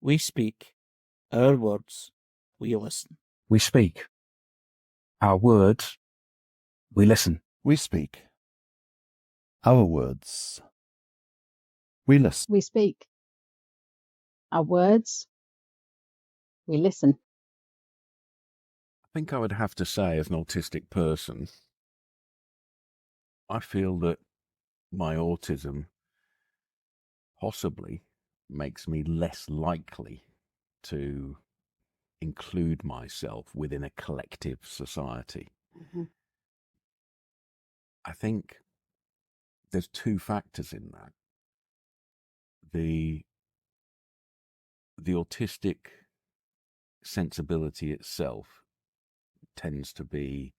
We speak. Our words. We listen. We speak. Our words. We listen. We speak. Our words. We listen. We speak. Our words. We listen. I think I would have to say, as an autistic person, I feel that my autism possibly makes me less likely to include myself within a collective society. Mm-hmm. I think there's two factors in that. The autistic sensibility itself tends to be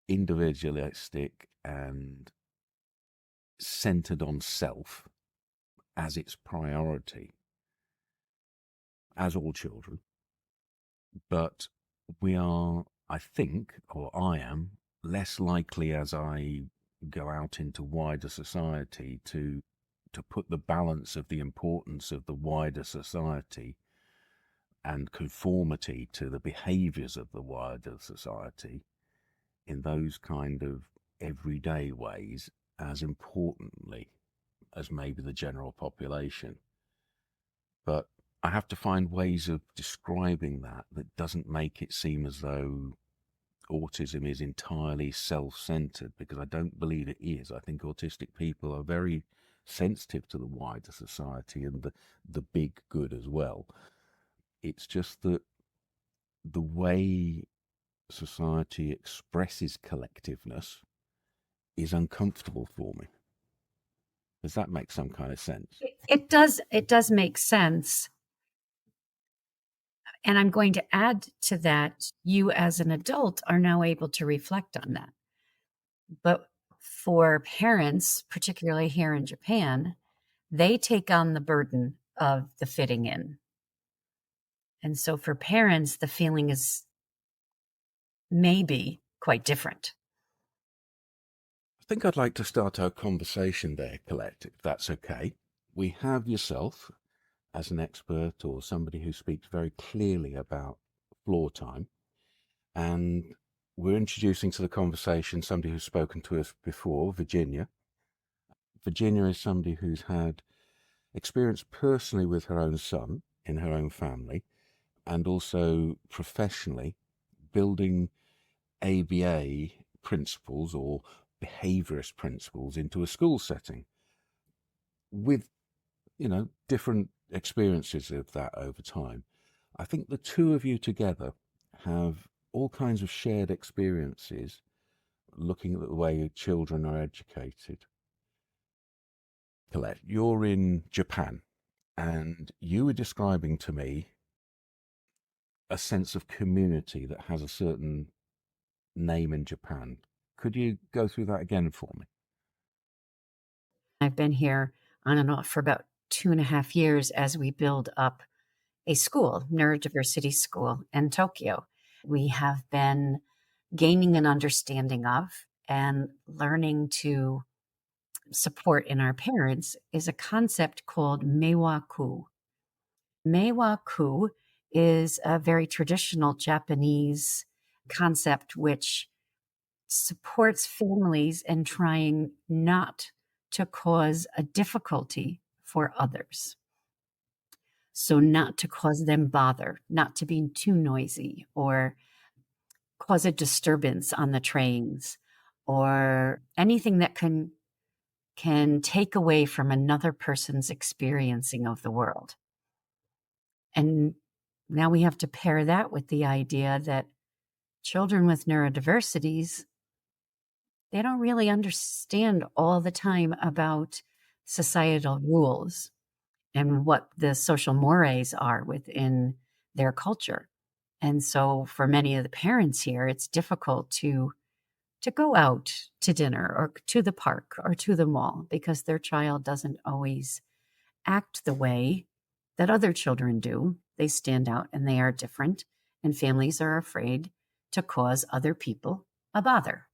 individualistic and centered on self as its priority, as all children. But we are, I think, or I am, less likely as I go out into wider society to put the balance of the importance of the wider society and conformity to the behaviours of the wider society in those kind of everyday ways as importantly as maybe the general population. But I have to find ways of describing that doesn't make it seem as though autism is entirely self-centered, because I don't believe it is. I think autistic people are very sensitive to the wider society and the big good as well. It's just that the way society expresses collectiveness is uncomfortable for me. Does that make some kind of sense? It does make sense. And I'm going to add to that, you as an adult are now able to reflect on that. But for parents, particularly here in Japan, they take on the burden of the fitting in. And so for parents, the feeling is maybe quite different. I think I'd like to start our conversation there, Colette, if that's okay. We have yourself as an expert or somebody who speaks very clearly about floor time. And we're introducing to the conversation somebody who's spoken to us before, Virginia. Virginia is somebody who's had experience personally with her own son in her own family, and also professionally building ABA principles or behaviourist principles into a school setting with, different experiences of that over time. I think the two of you together have all kinds of shared experiences looking at the way children are educated. Colette, you're in Japan, and you were describing to me a sense of community that has a certain name in Japan. Could you go through that again for me? I've been here on and off for about 2.5 years as we build up a school, neurodiversity school in Tokyo. We have been gaining an understanding of and learning to support in our parents is a concept called meiwaku. Meiwaku is a very traditional Japanese concept which supports families in trying not to cause a difficulty for others. So not to cause them bother, not to be too noisy or cause a disturbance on the trains or anything that can take away from another person's experiencing of the world. And now we have to pair that with the idea that children with neurodiversities, they don't really understand all the time about societal rules and what the social mores are within their culture. And so for many of the parents here, it's difficult to go out to dinner or to the park or to the mall because their child doesn't always act the way that other children do. They stand out and they are different, and families are afraid to cause other people a bother.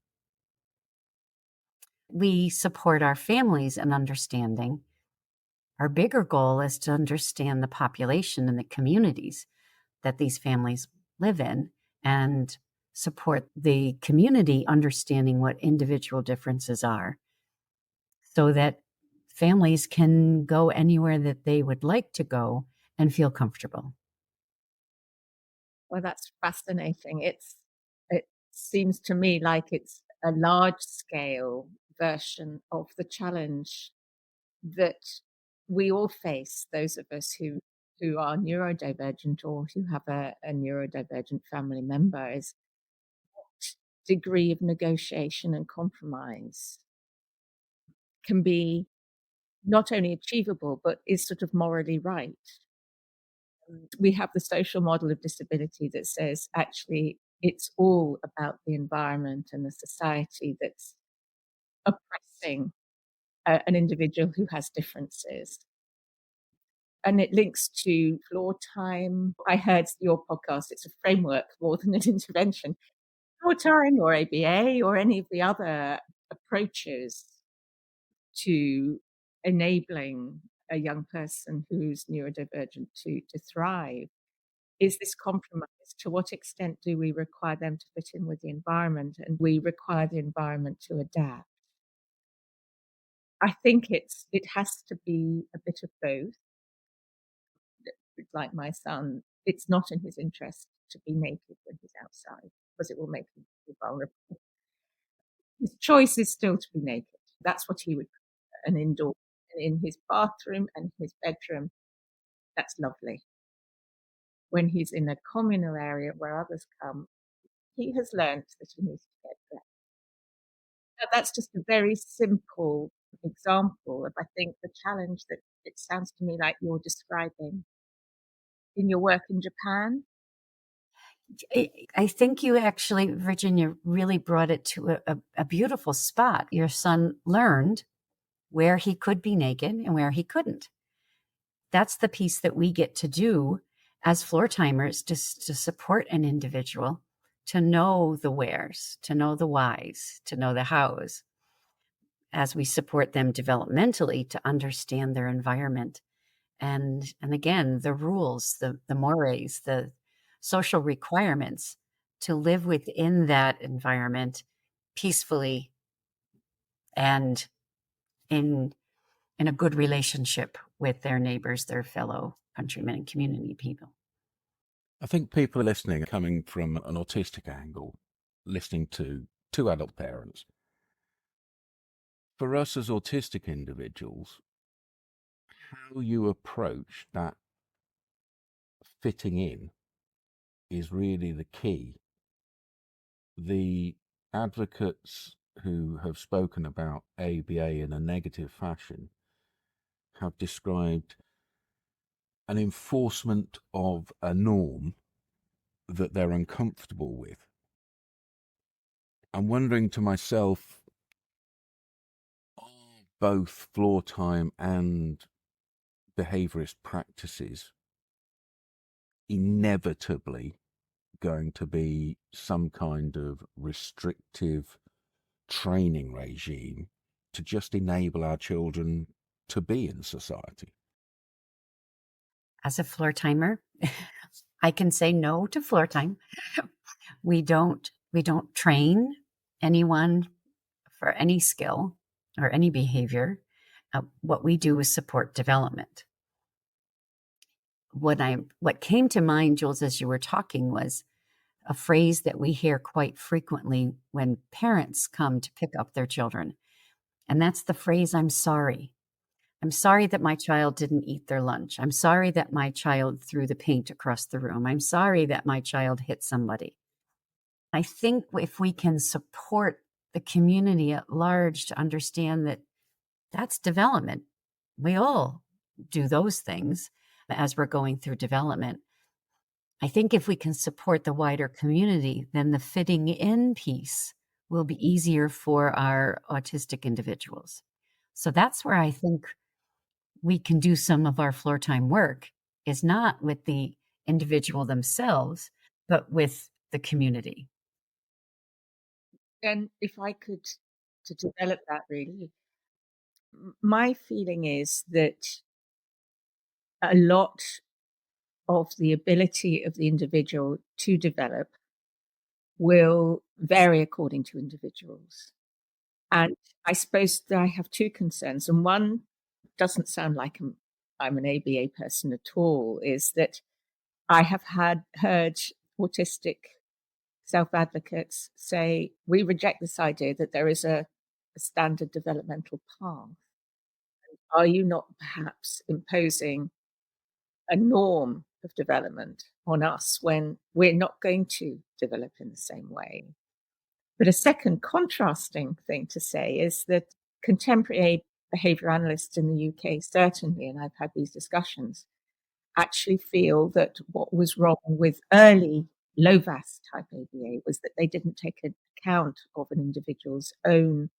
We support our families in understanding Our bigger goal is to understand the population and the communities that these families live in and support the community understanding what individual differences are so that families can go anywhere that they would like to go and feel comfortable. Well, that's fascinating. It seems to me like it's a large scale version of the challenge that we all face, those of us who are neurodivergent or who have a neurodivergent family member, is what degree of negotiation and compromise can be not only achievable, but is sort of morally right. We have the social model of disability that says actually it's all about the environment and the society that's oppressing an individual who has differences. And it links to floor time. I heard your podcast, it's a framework more than an intervention. Floor time or ABA or any of the other approaches to enabling a young person who's neurodivergent to thrive is this compromise. To what extent do we require them to fit in with the environment, and we require the environment to adapt? I think it has to be a bit of both. Like my son, it's not in his interest to be naked when he's outside because it will make him feel vulnerable. His choice is still to be naked. That's what he would prefer, an indoor. In his bathroom and his bedroom, that's lovely. When he's in a communal area where others come, he has learned that he needs to get dressed. Now, that's just a very simple example of, I think, the challenge that it sounds to me like you're describing in your work in Japan. I think you actually, Virginia, really brought it to a beautiful spot. Your son learned where he could be naked and where he couldn't. That's the piece that we get to do as floor timers to support an individual, to know the wheres, to know the whys, to know the hows, as we support them developmentally to understand their environment. And again, the rules, the mores, the social requirements to live within that environment peacefully and in a good relationship with their neighbors, their fellow countrymen and community people. I think people listening are coming from an autistic angle, listening to two adult parents. For us as autistic individuals, how you approach that fitting in is really the key. The advocates who have spoken about ABA in a negative fashion have described an enforcement of a norm that they're uncomfortable with. I'm wondering to myself, are both floor time and behaviourist practices inevitably going to be some kind of restrictive training regime to just enable our children to be in society? As a floor timer, I can say no to floor time. We don't train anyone for any skill or any behavior. What we do is support development. What came to mind, Jules, as you were talking, was a phrase that we hear quite frequently when parents come to pick up their children. And that's the phrase, "I'm sorry. I'm sorry that my child didn't eat their lunch. I'm sorry that my child threw the paint across the room. I'm sorry that my child hit somebody." I think if we can support the community at large to understand that that's development, we all do those things as we're going through development. I think if we can support the wider community, then the fitting in piece will be easier for our autistic individuals. So that's where I think we can do some of our floor time work, is not with the individual themselves, but with the community. And if I could, to develop that really, my feeling is that a lot of the ability of the individual to develop will vary according to individuals. And I suppose that I have two concerns. And one doesn't sound like I'm an ABA person at all, is that I have heard autistic self-advocates say, we reject this idea that there is a standard developmental path. Are you not perhaps imposing a norm of development on us when we're not going to develop in the same way? But a second contrasting thing to say is that contemporary behaviour analysts in the UK, certainly, and I've had these discussions, actually feel that what was wrong with early low-VAS type ABA was that they didn't take account of an individual's own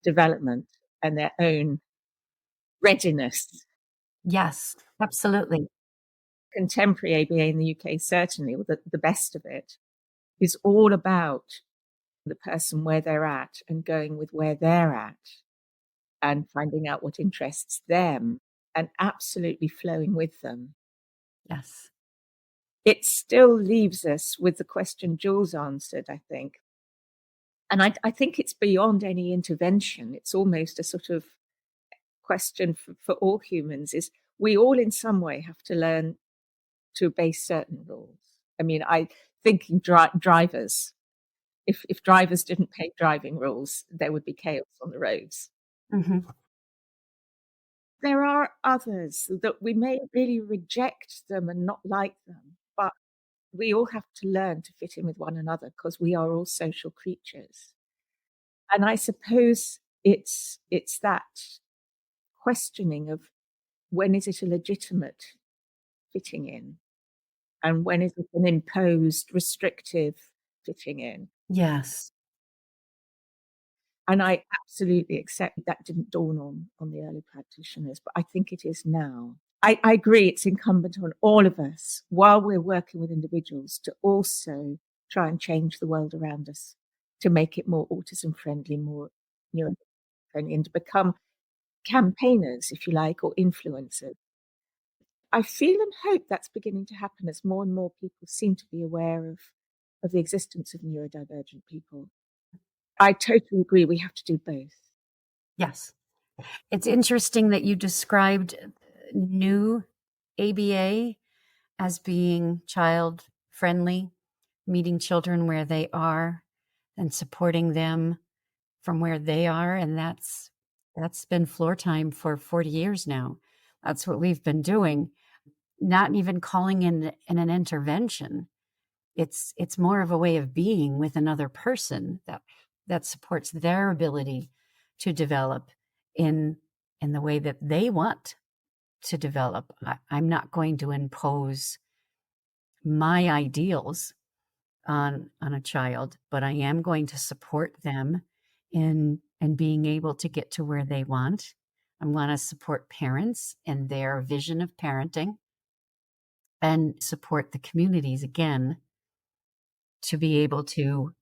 development and their own readiness. Yes, absolutely. Contemporary ABA in the UK, certainly, the best of it, is all about the person where they're at and going with where they're at and finding out what interests them and absolutely flowing with them. Yes. It still leaves us with the question Jules answered, I think. And I think it's beyond any intervention. It's almost a sort of question for all humans, is we all in some way have to learn to obey certain rules. I mean, I thinking drivers, if drivers didn't pay driving rules, there would be chaos on the roads. Mm-hmm. There are others that we may really reject them and not like them, but we all have to learn to fit in with one another because we are all social creatures. And I suppose it's that questioning of when is it a legitimate fitting in and when is it an imposed, restrictive fitting in. Yes. And I absolutely accept that didn't dawn on the early practitioners, but I think it is now. I agree it's incumbent on all of us, while we're working with individuals, to also try and change the world around us, to make it more autism-friendly, more neuro-friendly, and to become campaigners, if you like, or influencers. I feel and hope that's beginning to happen as more and more people seem to be aware of the existence of neurodivergent people. I totally agree. We have to do both. Yes. It's interesting that you described new ABA as being child friendly, meeting children where they are and supporting them from where they are. And that's been floor time for 40 years now. That's what we've been doing. Not even calling in an intervention. It's more of a way of being with another person that supports their ability to develop in the way that they want to develop. I'm not going to impose my ideals on a child, but I am going to support them in being able to get to where they want. I want to support parents and their vision of parenting and support the communities again to be able to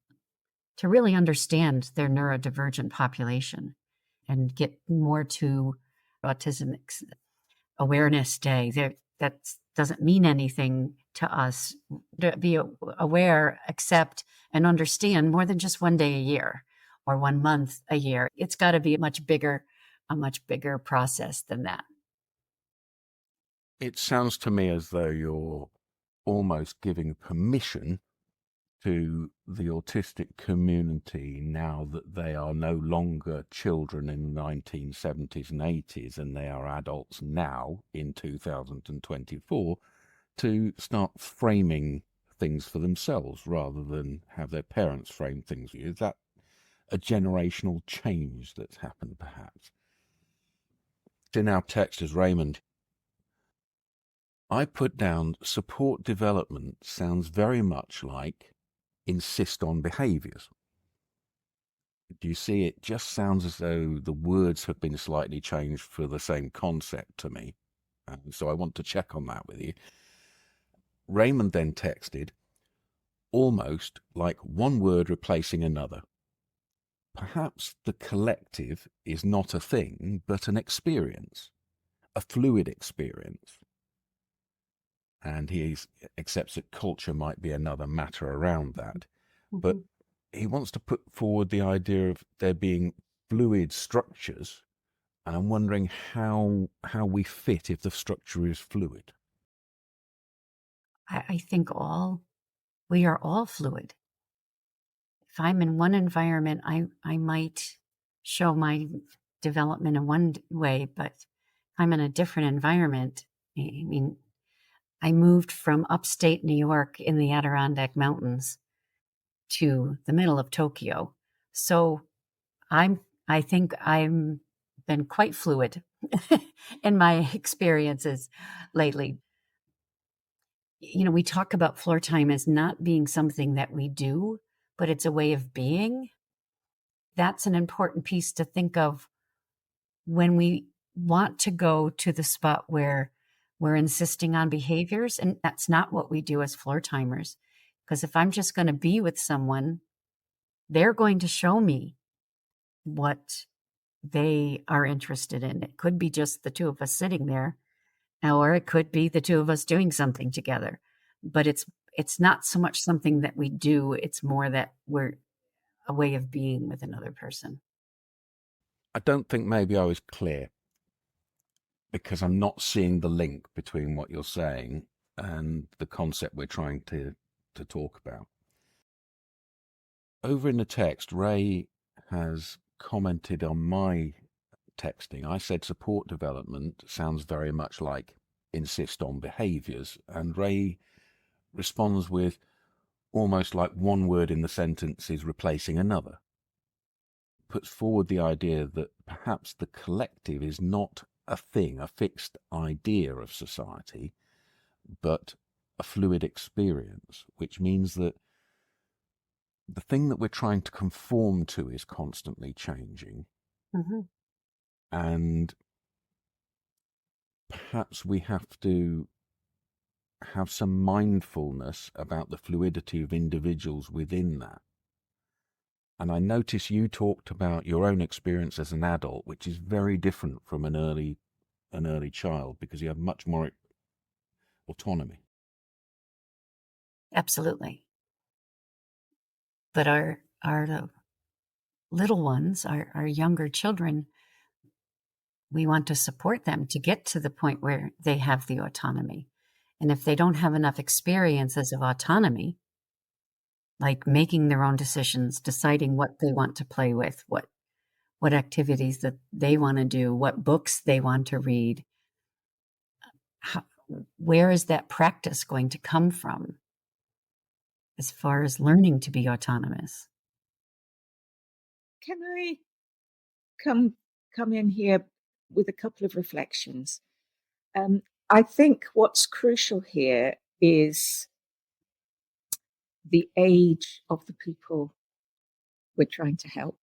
really understand their neurodivergent population and get more to Autism Awareness Day. That doesn't mean anything to us to be aware, accept, and understand more than just one day a year or 1 month a year. It's got to be a much bigger process than that. It sounds to me as though you're almost giving permission to the autistic community, now that they are no longer children in the 1970s and 80s and they are adults now in 2024, to start framing things for themselves rather than have their parents frame things for you. Is that a generational change that's happened, perhaps? In our text as Raymond, I put down support development sounds very much like insist on behaviours. Do you see? It just sounds as though the words have been slightly changed for the same concept to me. So I want to check on that with you. Raymond then texted, almost like one word replacing another. Perhaps the collective is not a thing, but an experience, a fluid experience. and he accepts that culture might be another matter around that. But he wants to put forward the idea of there being fluid structures, and I'm wondering how we fit if the structure is fluid. I think we are all fluid. If I'm in one environment, I might show my development in one way, but if I'm in a different environment, I mean, I moved from upstate New York in the Adirondack Mountains to the middle of Tokyo. So I think I'm been quite fluid in my experiences lately. You know, we talk about floor time as not being something that we do, but it's a way of being. That's an important piece to think of when we want to go to the spot where we're insisting on behaviors. And that's not what we do as floor timers. Because if I'm just going to be with someone, they're going to show me what they are interested in. It could be just the two of us sitting there, or it could be the two of us doing something together. But it's not so much something that we do. It's more that we're a way of being with another person. I don't think maybe I was clear, because I'm not seeing the link between what you're saying and the concept we're trying to talk about. Over in the text, Ray has commented on my texting. I said support development sounds very much like insist on behaviours, and Ray responds with almost like one word in the sentence is replacing another. Puts forward the idea that perhaps the collective is not a thing, a fixed idea of society, but a fluid experience, which means that the thing that we're trying to conform to is constantly changing. Mm-hmm. And perhaps we have to have some mindfulness about the fluidity of individuals within that. And I notice you talked about your own experience as an adult, which is very different from an early child, because you have much more autonomy. Absolutely. But our little ones, our younger children, we want to support them to get to the point where they have the autonomy. And if they don't have enough experiences of autonomy, like making their own decisions, deciding what they want to play with, what activities that they want to do, what books they want to read, where is that practice going to come from as far as learning to be autonomous? Can I come in here with a couple of reflections? I think what's crucial here is the age of the people we're trying to help.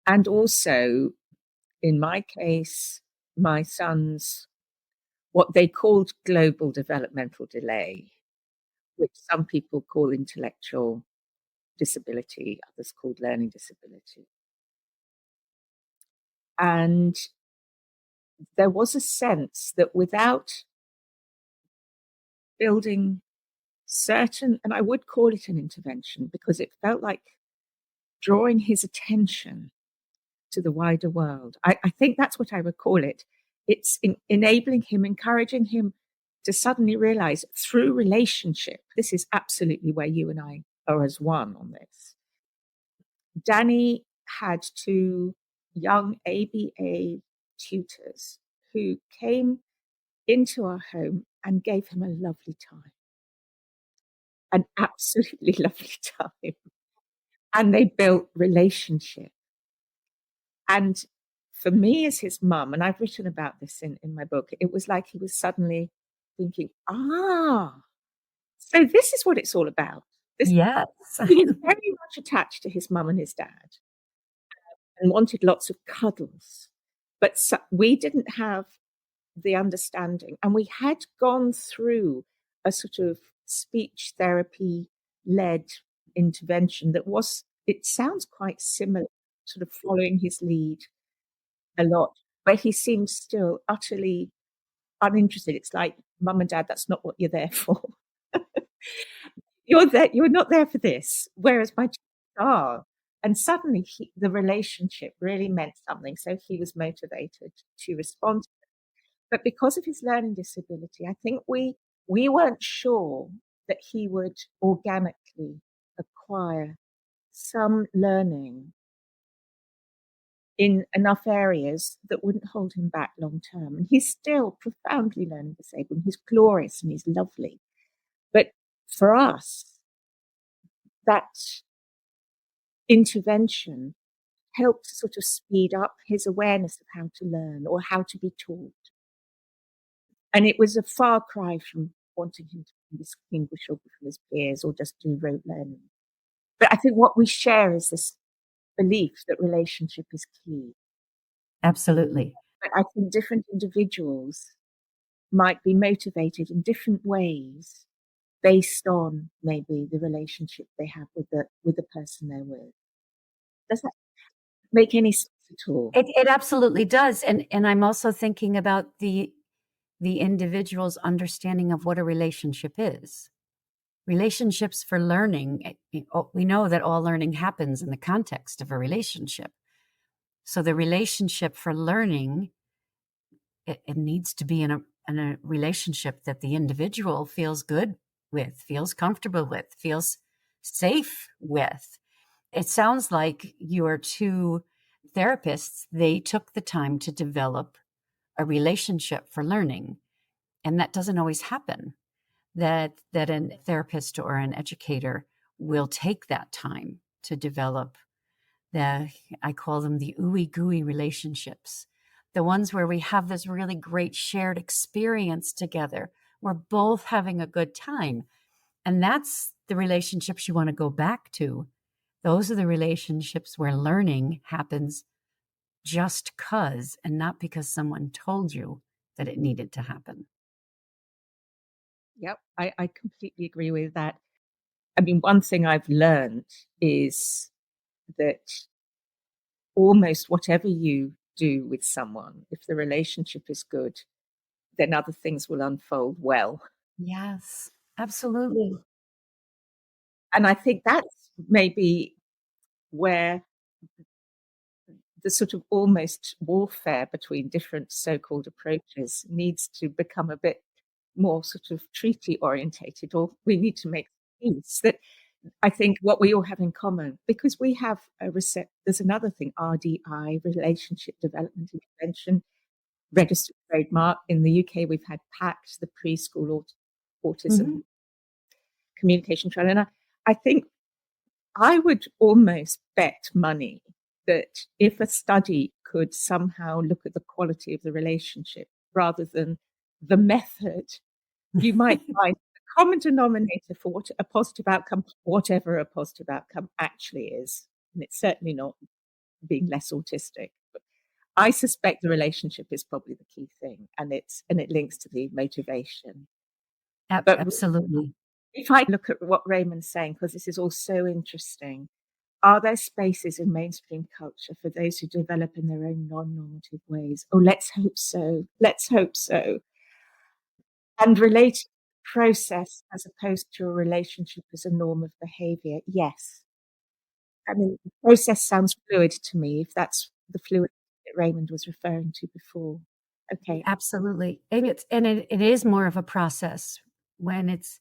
And also, in my case, my son's what they called global developmental delay, which some people call intellectual disability, others called learning disability. And there was a sense that without building certain, and I would call it an intervention because it felt like drawing his attention to the wider world. I think that's what I would call it. It's enabling him, encouraging him to suddenly realize through relationship, this is absolutely where you and I are as one on this. Danny had two young ABA tutors who came into our home and gave him a lovely time, an absolutely lovely time. And they built relationship. And for me as his mum, and I've written about this in my book, it was like he was suddenly thinking, so this is what it's all about. Yes. He was very much attached to his mum and his dad and wanted lots of cuddles. But we didn't have the understanding. And we had gone through a sort of speech therapy-led intervention that was, it sounds quite similar, sort of following his lead a lot, but he seemed still utterly uninterested. It's like Mum and Dad, that's not what you're there for. You're not there for this. Whereas my children are. And suddenly the relationship really meant something. So he was motivated to respond. But because of his learning disability, I think we weren't sure that he would organically acquire some learning in enough areas that wouldn't hold him back long term. And he's still profoundly learning disabled. He's glorious and he's lovely. But for us, that intervention helped sort of speed up his awareness of how to learn or how to be taught. And it was a far cry from wanting him to be distinguishable from his peers or just do rote learning. But I think what we share is this belief that relationship is key. Absolutely. But I think different individuals might be motivated in different ways based on maybe the relationship they have with the person they're with. Does that make any sense at all? It absolutely does. And I'm also thinking about the individual's understanding of what a relationship is. Relationships for learning, we know that all learning happens in the context of a relationship. So the relationship for learning, it needs to be in a relationship that the individual feels good with, feels comfortable with, feels safe with. It sounds like your two therapists, they took the time to develop a relationship for learning. And that doesn't always happen, that a therapist or an educator will take that time to develop I call them the ooey gooey relationships, the ones where we have this really great shared experience together. We're both having a good time. And that's the relationships you want to go back to. Those are the relationships where learning happens just because, and not because someone told you that it needed to happen. Yep, I completely agree with that. I mean, one thing I've learned is that almost whatever you do with someone, if the relationship is good, then other things will unfold well. Yes, absolutely. And I think that's maybe where the sort of almost warfare between different so-called approaches needs to become a bit more sort of treaty orientated, or we need to make peace. That I think what we all have in common, because we have there's another thing, RDI, Relationship Development Intervention, registered trademark. In the UK, we've had PACT, the Preschool Autism Communication Trial. And I think I would almost bet money that if a study could somehow look at the quality of the relationship rather than the method, you might find a common denominator for what a positive outcome, whatever a positive outcome actually is. And it's certainly not being less autistic. But I suspect the relationship is probably the key thing, and it links to the motivation. But Absolutely. if I look at what Raymond's saying, because this is all so interesting, are there spaces in mainstream culture for those who develop in their own non-normative ways? Oh, let's hope so. Let's hope so. And related process as opposed to a relationship as a norm of behavior, yes. I mean, the process sounds fluid to me, if that's the fluidity that Raymond was referring to before. Okay. Absolutely. It is more of a process. When it's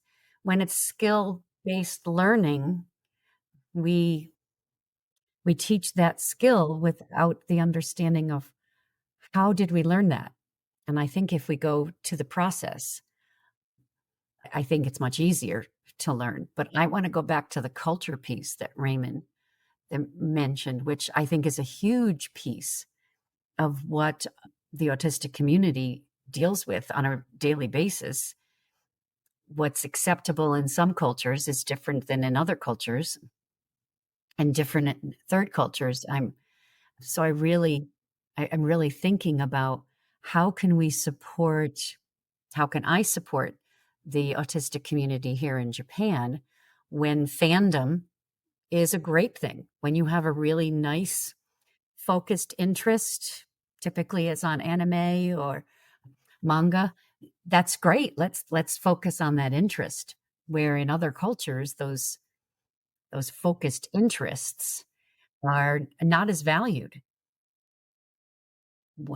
skill-based learning, we teach that skill without the understanding of how did we learn that. And I think if we go to the process, I think it's much easier to learn. But I want to go back to the culture piece that Raymond mentioned, which I think is a huge piece of what the autistic community deals with on a daily basis. What's acceptable in some cultures is different than in other cultures, and different in third cultures. I'm really thinking about how can I support the autistic community here in Japan when fandom is a great thing, when you have a really nice focused interest, typically it's on anime or manga, that's great. Let's focus on that interest, where in other cultures, those focused interests are not as valued.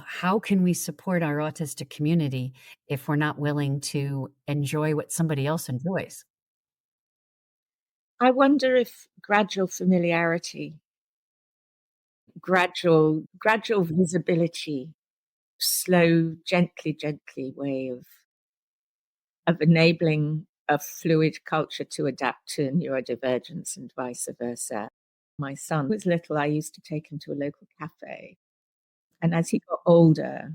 How can we support our autistic community if we're not willing to enjoy what somebody else enjoys? I wonder if gradual familiarity, gradual visibility, slow, gently way of enabling a fluid culture to adapt to neurodivergence and vice versa. My son was little, I used to take him to a local cafe. And as he got older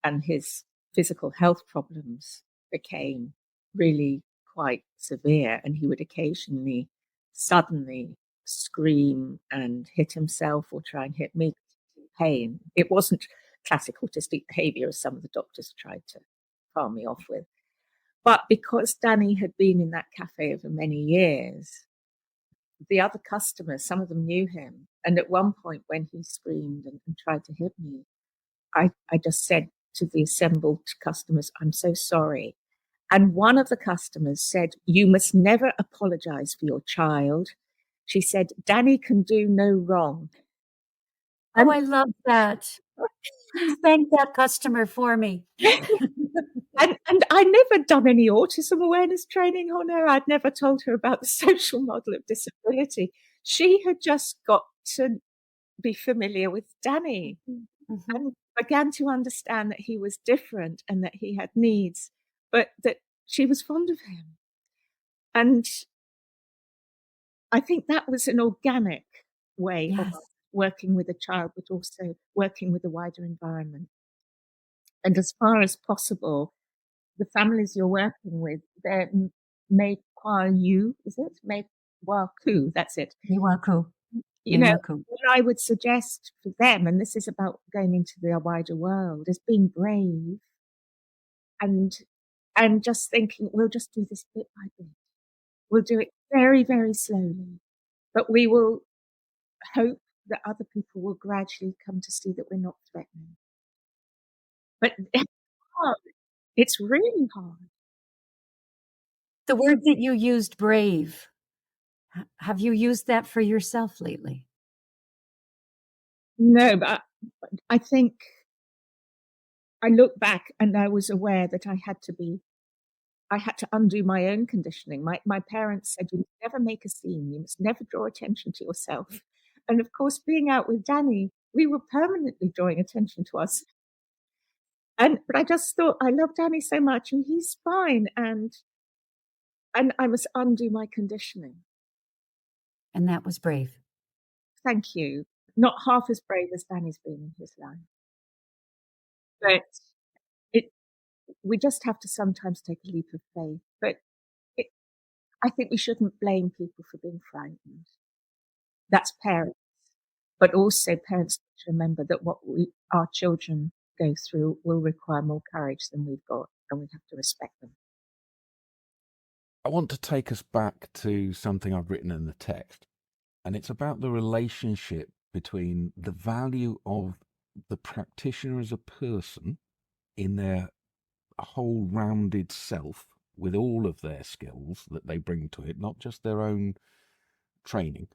and his physical health problems became really quite severe, and he would occasionally suddenly scream and hit himself or try and hit me in pain. It wasn't classic autistic behavior as some of the doctors tried to palm me off with. But because Danny had been in that cafe over many years, the other customers, some of them knew him. And at one point when he screamed and tried to hit me, I just said to the assembled customers, "I'm so sorry." And one of the customers said, "You must never apologize for your child." She said, "Danny can do no wrong." Oh, I love that. Please thank that customer for me. And I'd never done any autism awareness training on her. I'd never told her about the social model of disability. She had just got to be familiar with Danny and began to understand that he was different and that he had needs, but that she was fond of him. And I think that was an organic way of working with a child, but also working with the wider environment. And as far as possible, the families you're working with, they're Meikwaku, is it? Meikwaku, that's it. Meikwaku. You know, what I would suggest for them, and this is about going into the wider world, is being brave and just thinking, we'll just do this bit by bit. We'll do it very, very slowly, but we will hope that other people will gradually come to see that we're not threatening. But it's hard. It's really hard. The word that you used, brave, have you used that for yourself lately? No, but I think I look back and I was aware that I had to undo my own conditioning. My parents said, "You must never make a scene. You must never draw attention to yourself." And of course, being out with Danny, we were permanently drawing attention to us. But I just thought, I love Danny so much and he's fine. And I must undo my conditioning. And that was brave. Thank you. Not half as brave as Danny's been in his life. But we just have to sometimes take a leap of faith. But I think we shouldn't blame people for being frightened. That's parents. But also parents need to remember that what our children go through will require more courage than we've got, and we have to respect them. I want to take us back to something I've written in the text, and it's about the relationship between the value of the practitioner as a person in their whole rounded self with all of their skills that they bring to it, not just their own training,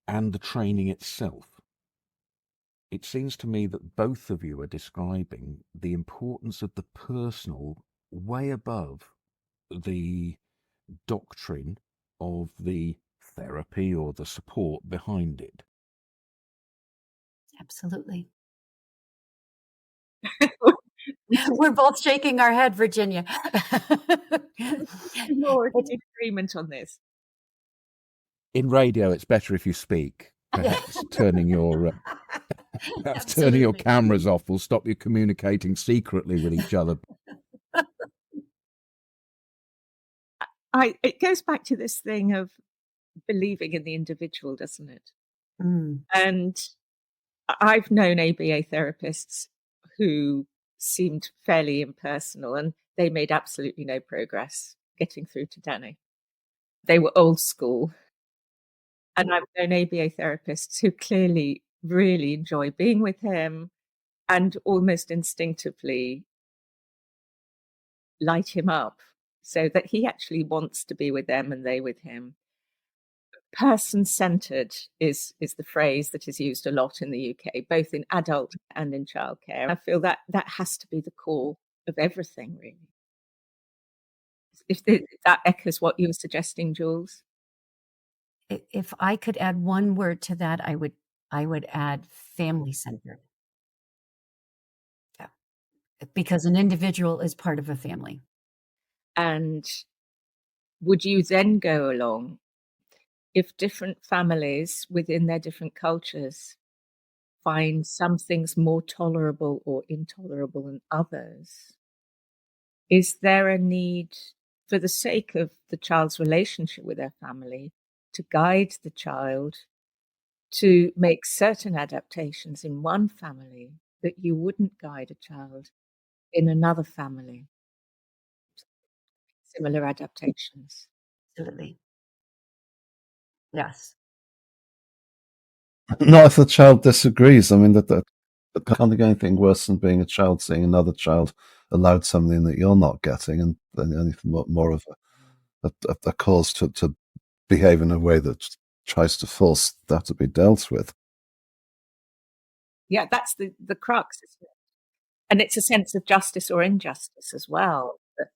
and the training itself. It seems to me that both of you are describing the importance of the personal way above the doctrine of the therapy or the support behind it. Absolutely. We're both shaking our head, Virginia. More agreement on this. In radio, it's better if you speak. Perhaps turning your cameras off will stop you communicating secretly with each other. It goes back to this thing of believing in the individual, doesn't it? And I've known ABA therapists who seemed fairly impersonal, and they made absolutely no progress getting through to Danny. They were old school. And I've known ABA therapists who clearly really enjoy being with him and almost instinctively light him up so that he actually wants to be with them and they with him. Person-centred is the phrase that is used a lot in the UK, both in adult and in childcare. I feel that has to be the core of everything, really. If that echoes what you were suggesting, Jules. If I could add one word to that, I would add family-centered. Yeah. Because an individual is part of a family. And would you then go along if different families within their different cultures find some things more tolerable or intolerable than others? Is there a need, for the sake of the child's relationship with their family, to guide the child to make certain adaptations in one family that you wouldn't guide a child in another family? Similar adaptations. Absolutely. Yes. Not if the child disagrees. I mean, that can't think anything worse than being a child seeing another child allowed something that you're not getting, and anything more of a cause to behave in a way that tries to force that to be dealt with. Yeah, that's the crux, isn't it? And it's a sense of justice or injustice as well that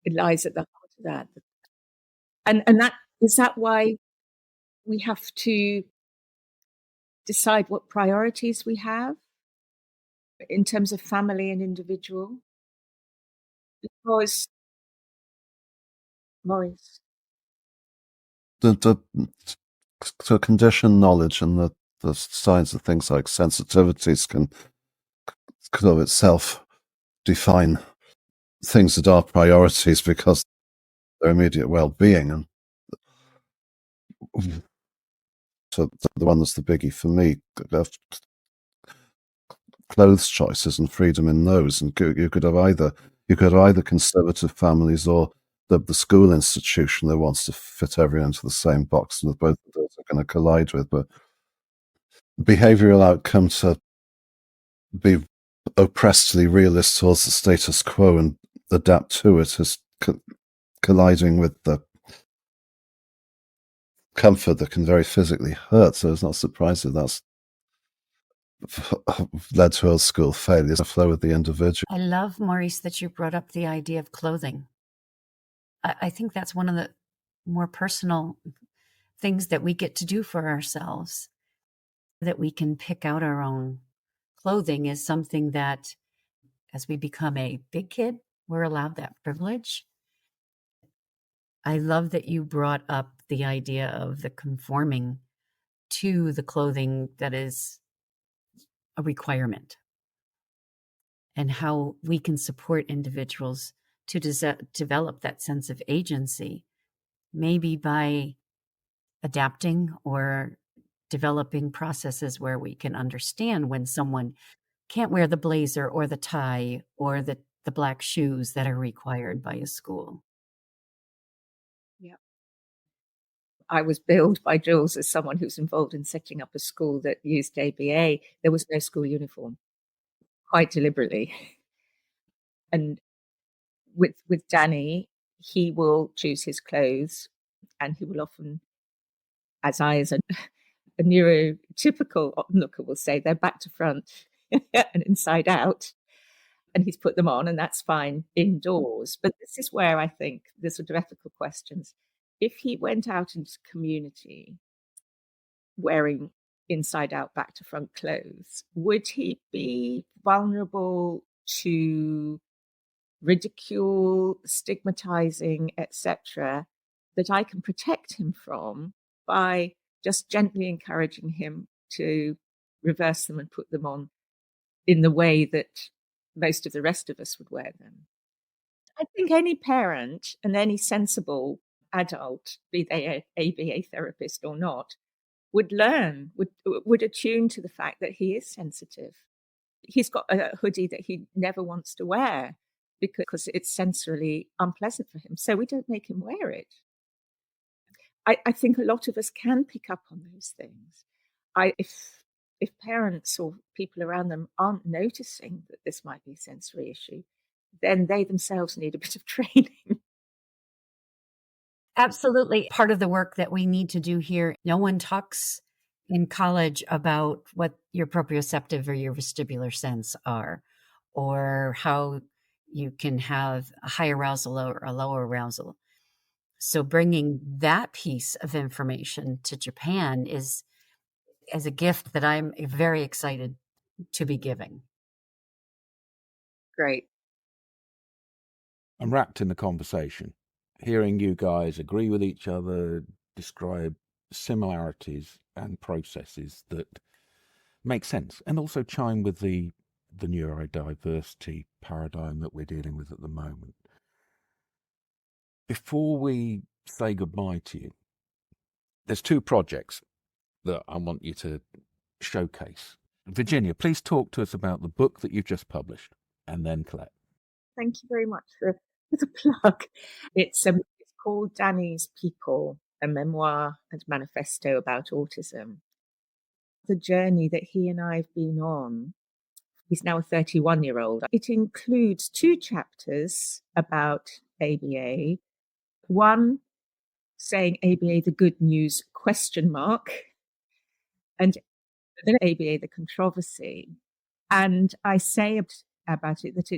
it lies at the heart of that. And that is that why we have to decide what priorities we have in terms of family and individual? Because Maurice. To condition knowledge and the science of things like sensitivities can of itself define things that are priorities because their immediate well-being. And so the one that's the biggie for me, clothes choices and freedom in those. And you could have either conservative families or the school institution that wants to fit everyone into the same box, and both of those are going to collide with. But behavioural outcome to be oppressively realist towards the status quo and adapt to it is colliding with the comfort that can very physically hurt. So it's not surprising that's led to old school failures to flow with the individual. I love, Maurice, that you brought up the idea of clothing. I think that's one of the more personal things that we get to do for ourselves, that we can pick out our own clothing is something that, as we become a big kid, we're allowed that privilege. I love that you brought up the idea of the conforming to the clothing that is a requirement, and how we can support individuals to develop that sense of agency, maybe by adapting or developing processes where we can understand when someone can't wear the blazer or the tie or the black shoes that are required by a school. Yeah. I was billed by Jules as someone who's involved in setting up a school that used ABA. There was no school uniform, quite deliberately. And with Danny, he will choose his clothes, and he will often, as a neurotypical onlooker will say, they're back to front and inside out. And he's put them on, and that's fine indoors. But this is where I think there's sort of ethical questions. If he went out into community wearing inside out, back to front clothes, would he be vulnerable to ridicule, stigmatizing, etc., that I can protect him from by just gently encouraging him to reverse them and put them on in the way that most of the rest of us would wear them? I think any parent and any sensible adult, be they an ABA therapist or not, would attune to the fact that he is sensitive. He's got a hoodie that he never wants to wear because it's sensorily unpleasant for him. So we don't make him wear it. I think a lot of us can pick up on those things. If parents or people around them aren't noticing that this might be a sensory issue, then they themselves need a bit of training. Absolutely. Part of the work that we need to do here, no one talks in college about what your proprioceptive or your vestibular sense are, or how you can have a high arousal or a low arousal. So bringing that piece of information to Japan is a gift that I'm very excited to be giving. Great. I'm wrapped in the conversation, hearing you guys agree with each other, describe similarities and processes that make sense, and also chime with the neurodiversity paradigm that we're dealing with at the moment. Before we say goodbye to you, there's two projects that I want you to showcase. Virginia, please talk to us about the book that you've just published, and then Colette. Thank you very much for the plug. It's called Dannys-People-Memoir and Manifesto about Autism. The journey that he and I have been on, he's now a 31-year-old. It includes 2 chapters about ABA. One saying ABA the good news ? And then ABA the controversy. And I say about it that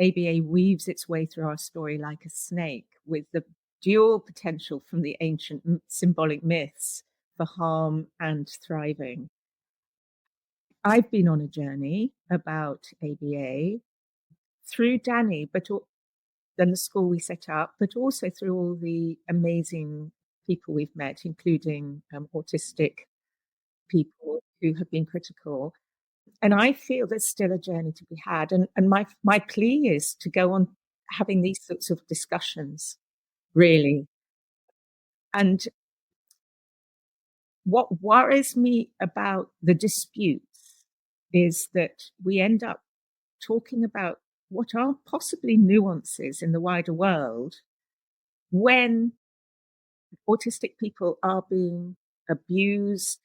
ABA weaves its way through our story like a snake, with the dual potential from the ancient symbolic myths for harm and thriving. I've been on a journey about ABA through Danny, then the school we set up, but also through all the amazing people we've met, including autistic people who have been critical. And I feel there's still a journey to be had. And my plea is to go on having these sorts of discussions, really. And what worries me about the disputes is that we end up talking about what are possibly nuances in the wider world when autistic people are being abused,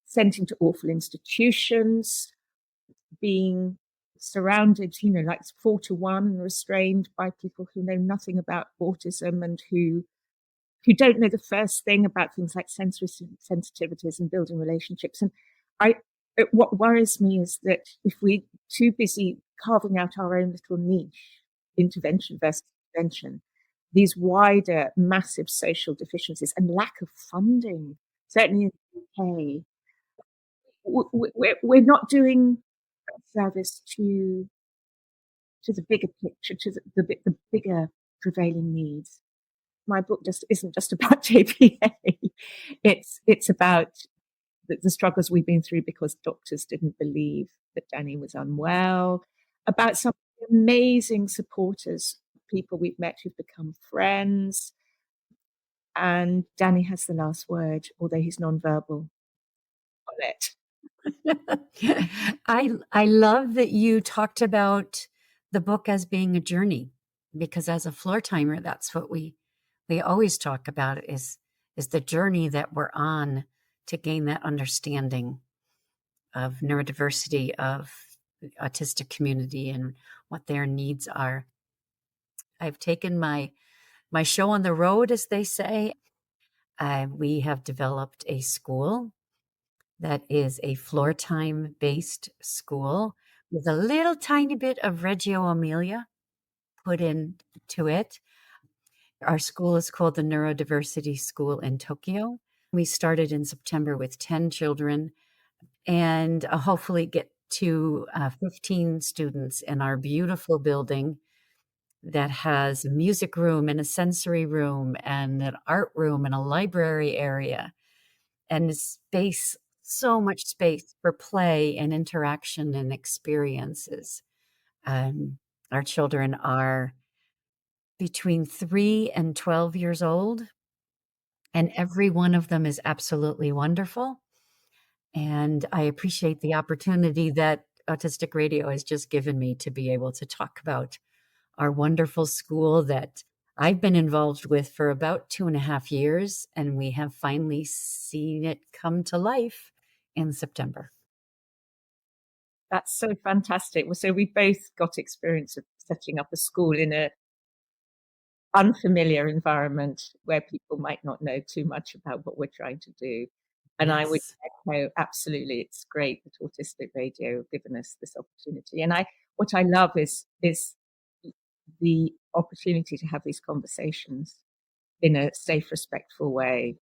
sent into awful institutions, being surrounded, like 4-to-1, restrained by people who know nothing about autism and who don't know the first thing about things like sensory sensitivities and building relationships. And what worries me is that if we're too busy carving out our own little niche, intervention versus intervention, these wider, massive social deficiencies and lack of funding, certainly in the UK, we're not doing a service to the bigger picture, to the bigger prevailing needs. My book just isn't just about ABA. It's about the struggles we've been through because doctors didn't believe that Danny was unwell, about some amazing supporters, people we've met who've become friends. And Danny has the last word, although he's nonverbal. Colette. I love that you talked about the book as being a journey, because as a floor timer, that's what we always talk about is the journey that we're on to gain that understanding of neurodiversity, of the autistic community and what their needs are. I've taken my show on the road, as they say. We have developed a school that is a floor time based school with a little tiny bit of Reggio Emilia put into it. Our school is called the Neurodiversity School in Tokyo. We started in September with 10 children and hopefully get to 15 students in our beautiful building that has a music room and a sensory room and an art room and a library area and space, so much space for play and interaction and experiences. Our children are between 3 and 12 years old, and every one of them is absolutely wonderful. And I appreciate the opportunity that Autistic Radio has just given me to be able to talk about our wonderful school that I've been involved with for about 2.5 years, and we have finally seen it come to life in September. That's so fantastic. So we both got experience of setting up a school in a unfamiliar environment where people might not know too much about what we're trying to do. And I would echo, absolutely, it's great that Autistic Radio have given us this opportunity. And what I love is the opportunity to have these conversations in a safe, respectful way,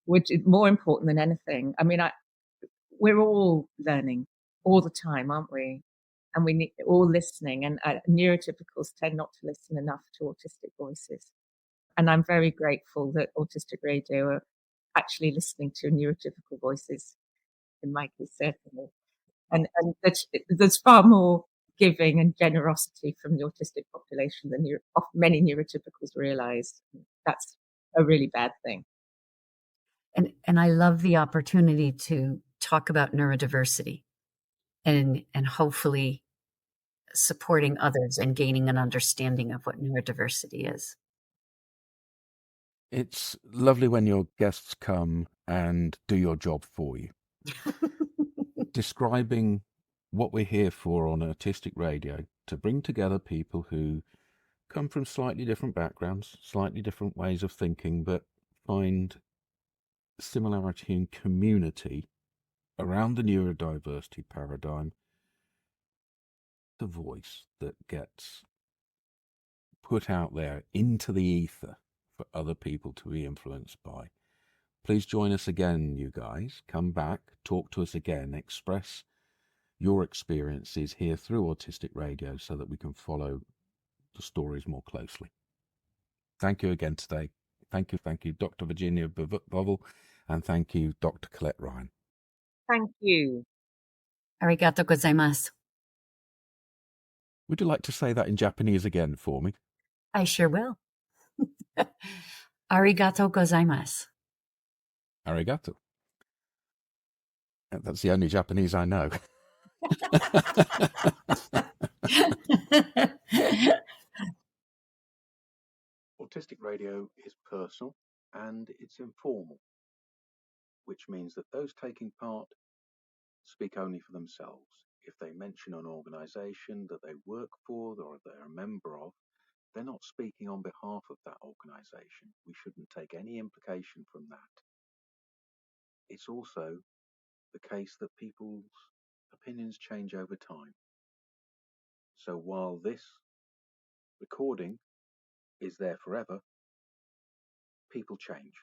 which is more important than anything. I mean, we're all learning all the time, aren't we? And we need all listening. And neurotypicals tend not to listen enough to autistic voices. And I'm very grateful that Autistic Radio are actually listening to neurotypical voices, in my case, certainly. And there's far more giving and generosity from the autistic population than many neurotypicals realize. That's a really bad thing. And I love the opportunity to talk about neurodiversity and hopefully supporting others and gaining an understanding of what neurodiversity is. It's lovely when your guests come and do your job for you. Describing what we're here for on Autistic Radio, to bring together people who come from slightly different backgrounds, slightly different ways of thinking, but find similarity and community around the neurodiversity paradigm. The voice that gets put out there into the ether for other people to be influenced by. Please join us again, you guys. Come back, talk to us again, express your experiences here through Autistic Radio so that we can follow the stories more closely. Thank you again today. Thank you, Dr. Virginia Bovell, and thank you, Dr. Colette Ryan. Thank you. Arigato gozaimasu. Would you like to say that in Japanese again for me? I sure will. Arigato gozaimasu. Arigato. That's the only Japanese I know. Autistic Radio is personal and it's informal, which means that those taking part speak only for themselves. If they mention an organisation that they work for or they're a member of, they're not speaking on behalf of that organisation. We shouldn't take any implication from that. It's also the case that people's opinions change over time. So while this recording is there forever, people change.